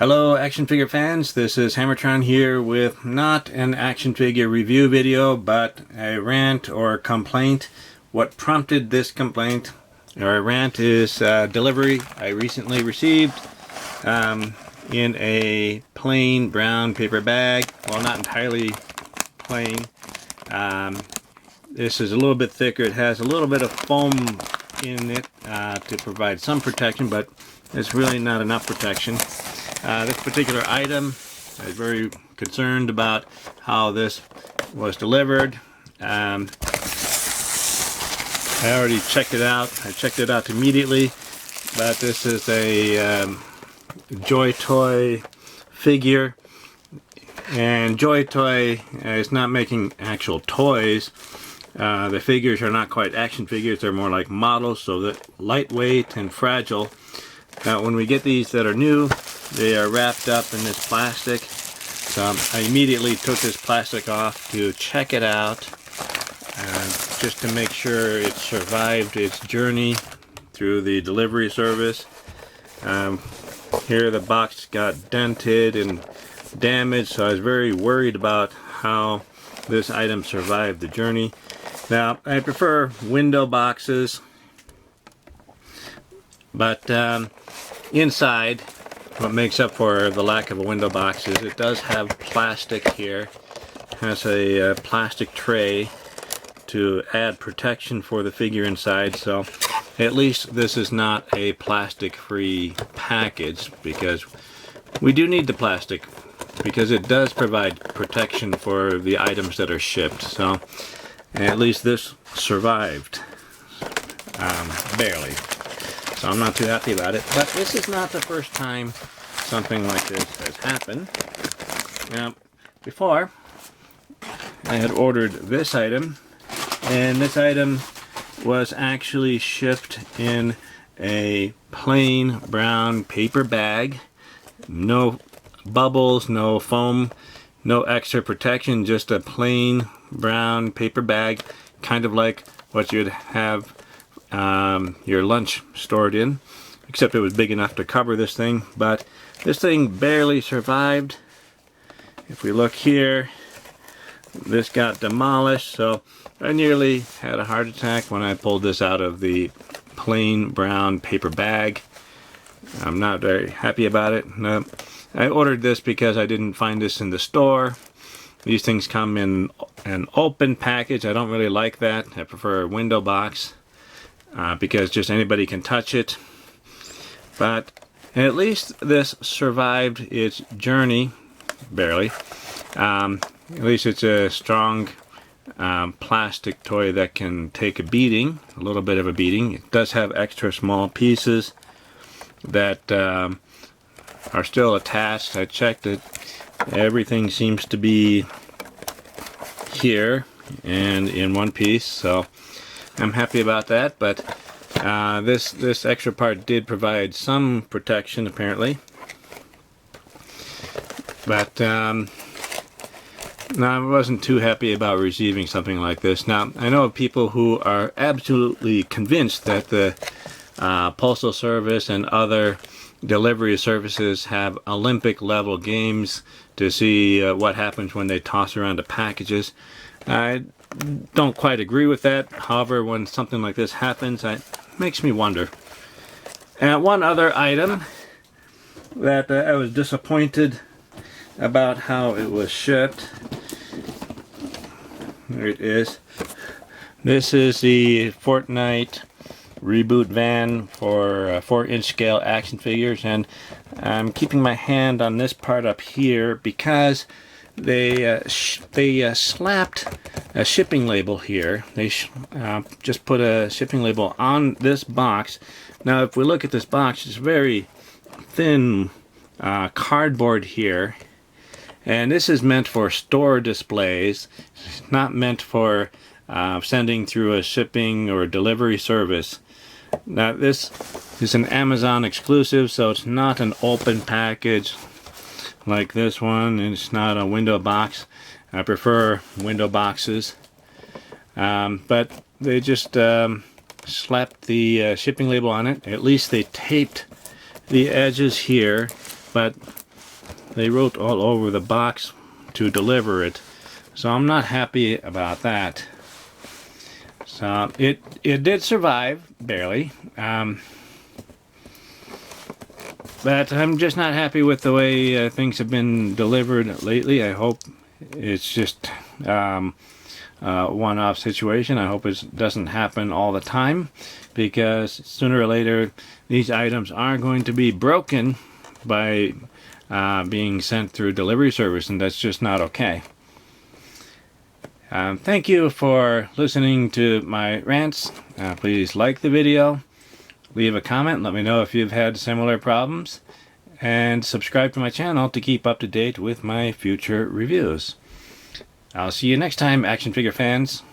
Hello action figure fans, this is HammerTron here with not an action figure review video but a rant or complaint. What prompted this complaint or rant is delivery I recently received in a plain brown paper bag. Well, not entirely plain. This is a little bit thicker. It has a little bit of foam in it to provide some protection, but it's really not enough protection. This particular item, I was very concerned about how this was delivered. I already checked it out. I checked it out immediately, but this is a Joy Toy figure, and Joy Toy is not making actual toys. The figures are not quite action figures, they're more like models, so they're lightweight and fragile. Now when we get these that are new, they are wrapped up in this plastic. So I immediately took this plastic off to check it out, just to make sure it survived its journey through the delivery service. Here the box got dented and damaged, so I was very worried about how this item survived the journey. Now I prefer window boxes, but inside, what makes up for the lack of a window box is it does have plastic here. It has a plastic tray to add protection for the figure inside, so at least this is not a plastic free package, because we do need the plastic because it does provide protection for the items that are shipped. So at least this survived, barely. So I'm not too happy about it, but this is not the first time something like this has happened. Now, before, I had ordered this item, and this item was actually shipped in a plain brown paper bag. No bubbles, no foam, no extra protection, just a plain brown paper bag, kind of like what you'd have your lunch stored in, except it was big enough to cover this thing. But this thing barely survived. If we look here, this got demolished, so I nearly had a heart attack when I pulled this out of the plain brown paper bag. I'm not very happy about it. No, I ordered this because I didn't find this in the store. These things come in an open package. I don't really like that. I prefer a window box. Because just anybody can touch it. But at least this survived its journey, barely. At least it's a strong plastic toy that can take a beating, a little bit of a beating. It does have extra small pieces that are still attached. I checked it. Everything seems to be here and in one piece, so I'm happy about that. But this extra part did provide some protection, apparently. But no, I wasn't too happy about receiving something like this. Now, I know of people who are absolutely convinced that the Postal Service and other delivery services have Olympic level games to see what happens when they toss around the packages. I don't quite agree with that. However, when something like this happens, it makes me wonder. And one other item that I was disappointed about how it was shipped. There it is. This is the Fortnite reboot van for 4-inch scale action figures, and I'm keeping my hand on this part up here because they slapped a shipping label here. They just put a shipping label on this box. Now if we look at this box, it's very thin cardboard here, and this is meant for store displays. It's not meant for sending through a shipping or delivery service. Now this is an Amazon exclusive, so it's not an open package like this one, and it's not a window box. I prefer window boxes, but they just slapped the shipping label on it. At least they taped the edges here, but they wrote all over the box to deliver it. So I'm not happy about that. So it did survive, barely. But I'm just not happy with the way things have been delivered lately. I hope it's just a one-off situation. I hope it doesn't happen all the time, because sooner or later these items are going to be broken by being sent through delivery service, and that's just not okay. Thank you for listening to my rants. Please like the video, leave a comment, let me know if you've had similar problems, and subscribe to my channel to keep up to date with my future reviews. I'll see you next time, action figure fans.